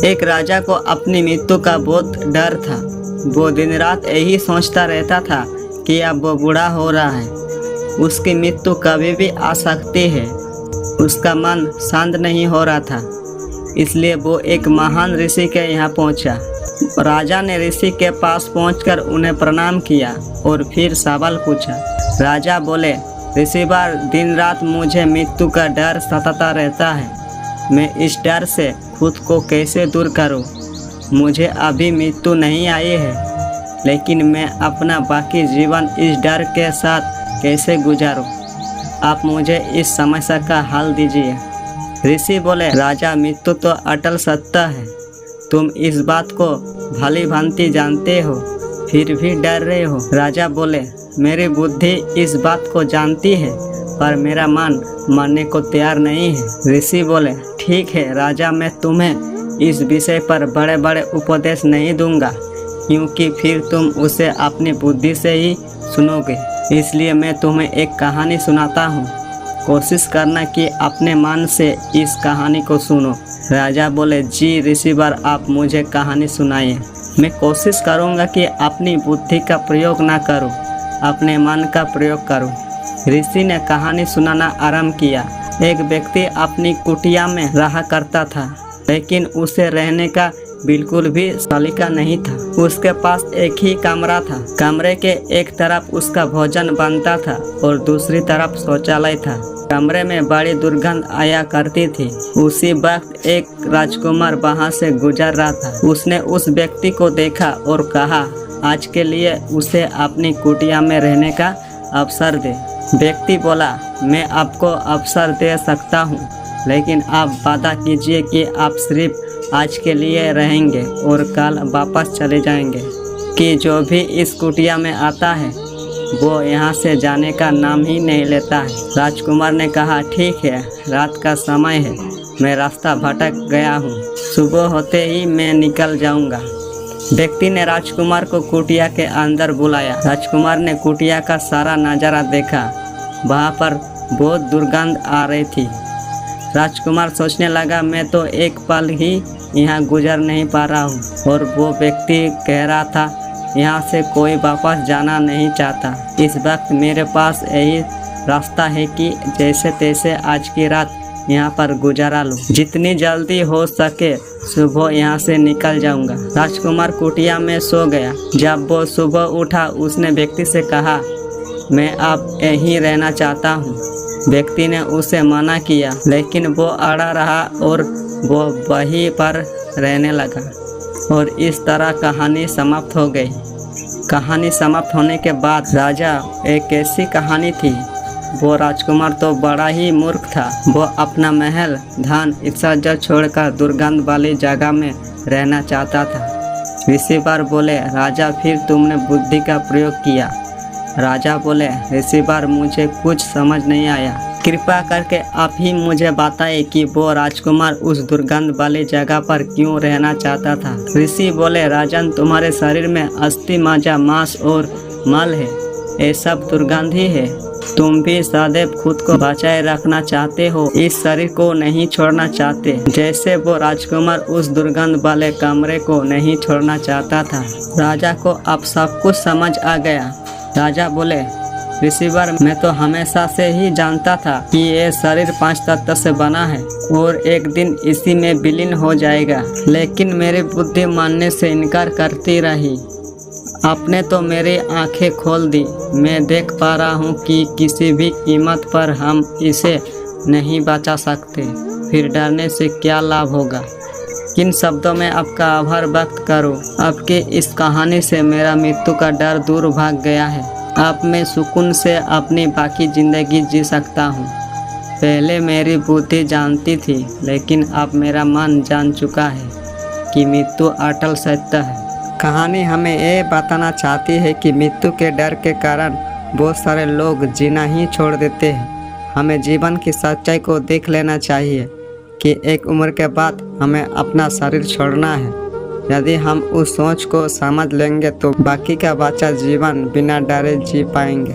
एक राजा को अपनी मृत्यु का बहुत डर था। वो दिन रात यही सोचता रहता था कि अब वो बूढ़ा हो रहा है, उसकी मृत्यु कभी भी आ सकती है। उसका मन शांत नहीं हो रहा था, इसलिए वो एक महान ऋषि के यहाँ पहुँचा। राजा ने ऋषि के पास पहुंचकर उन्हें प्रणाम किया और फिर सवाल पूछा। राजा बोले, ऋषिवर, दिन रात मुझे मृत्यु का डर सताता रहता है। मैं इस डर से खुद को कैसे दूर करूं? मुझे अभी मृत्यु नहीं आई है, लेकिन मैं अपना बाकी जीवन इस डर के साथ कैसे गुजारूं? आप मुझे इस समस्या का हल दीजिए। ऋषि बोले, राजा, मृत्यु तो अटल सत्य है। तुम इस बात को भली भांति जानते हो, फिर भी डर रहे हो। राजा बोले, मेरी बुद्धि इस बात को जानती है, पर मेरा मन मानने को तैयार नहीं है। ऋषि बोले, ठीक है राजा, मैं तुम्हें इस विषय पर बड़े बड़े उपदेश नहीं दूंगा, क्योंकि फिर तुम उसे अपनी बुद्धि से ही सुनोगे। इसलिए मैं तुम्हें एक कहानी सुनाता हूँ। कोशिश करना कि अपने मन से इस कहानी को सुनो। राजा बोले, जी ऋषिवर, आप मुझे कहानी सुनाइए। मैं कोशिश करूँगा कि अपनी बुद्धि का प्रयोग ना करूँ, अपने मन का प्रयोग करूँ। ऋषि ने कहानी सुनाना आरंभ किया। एक व्यक्ति अपनी कुटिया में रहा करता था, लेकिन उसे रहने का बिल्कुल भी सलीका नहीं था। उसके पास एक ही कमरा था। कमरे के एक तरफ उसका भोजन बनता था और दूसरी तरफ शौचालय था। कमरे में बड़ी दुर्गंध आया करती थी। उसी वक्त एक राजकुमार वहां से गुजर रहा था। उसने उस व्यक्ति को देखा और कहा, आज के लिए उसे अपनी कुटिया में रहने का अवसर दे। व्यक्ति बोला, मैं आपको अवसर दे सकता हूँ, लेकिन आप वादा कीजिए कि आप सिर्फ आज के लिए रहेंगे और कल वापस चले जाएंगे, कि जो भी इस कुटिया में आता है वो यहाँ से जाने का नाम ही नहीं लेता है। राजकुमार ने कहा, ठीक है, रात का समय है, मैं रास्ता भटक गया हूँ, सुबह होते ही मैं निकल जाऊँगा। व्यक्ति ने राजकुमार को कुटिया के अंदर बुलाया। राजकुमार ने कुटिया का सारा नज़ारा देखा। वहाँ पर बहुत दुर्गंध आ रही थी। राजकुमार सोचने लगा, मैं तो एक पल ही यहाँ गुजर नहीं पा रहा हूँ। और वो व्यक्ति कह रहा था, यहाँ से कोई वापस जाना नहीं चाहता। इस वक्त मेरे पास यही रास्ता है कि जैसे तैसे आज की रात यहाँ पर गुजारा लूँ। जितनी जल्दी हो सके सुबह यहाँ से निकल जाऊँगा। राजकुमार कुटिया में सो गया। जब वो सुबह उठा, उसने व्यक्ति से कहा, मैं अब यहीं रहना चाहता हूँ। व्यक्ति ने उसे मना किया, लेकिन वो अड़ा रहा और वो वहीं पर रहने लगा। और इस तरह कहानी समाप्त हो गई। कहानी समाप्त होने के बाद राजा, एक ऐसी कहानी थी। वो राजकुमार तो बड़ा ही मूर्ख था। वो अपना महल, धन, इज्जत छोड़कर दुर्गंध वाली जगह में रहना चाहता था। ऋषिवर बोले, राजा, फिर तुमने बुद्धि का प्रयोग किया। राजा बोले, ऋषिवर, मुझे कुछ समझ नहीं आया। कृपा करके आप ही मुझे बताइए कि वो राजकुमार उस दुर्गंध वाली जगह पर क्यों रहना चाहता था। ऋषि बोले, राजन, तुम्हारे शरीर में अस्थि, मज्जा, मांस और मल है, ये सब दुर्गंध ही है। तुम भी सदैव खुद को बचाए रखना चाहते हो, इस शरीर को नहीं छोड़ना चाहते, जैसे वो राजकुमार उस दुर्गंध वाले कमरे को नहीं छोड़ना चाहता था। राजा को अब सब कुछ समझ आ गया। राजा बोले, ऋषिवर, मैं तो हमेशा से ही जानता था कि ये शरीर 5 तत्व से बना है और एक दिन इसी में विलीन हो जाएगा, लेकिन मेरी बुद्धि मानने से इनकार करती रही। आपने तो मेरी आंखें खोल दी। मैं देख पा रहा हूँ कि किसी भी कीमत पर हम इसे नहीं बचा सकते। फिर डरने से क्या लाभ होगा? किन शब्दों में आपका आभार व्यक्त करूँ? आपके इस कहानी से मेरा मृत्यु का डर दूर भाग गया है। अब मैं सुकून से अपनी बाकी ज़िंदगी जी सकता हूँ। पहले मेरी बुद्धि जानती थी, लेकिन अब मेरा मन जान चुका है कि मृत्यु अटल सत्य है। कहानी हमें ये बताना चाहती है कि मृत्यु के डर के कारण बहुत सारे लोग जीना ही छोड़ देते हैं। हमें जीवन की सच्चाई को देख लेना चाहिए कि एक उम्र के बाद हमें अपना शरीर छोड़ना है। यदि हम उस सोच को समझ लेंगे तो बाकी का बचा जीवन बिना डरे जी पाएंगे।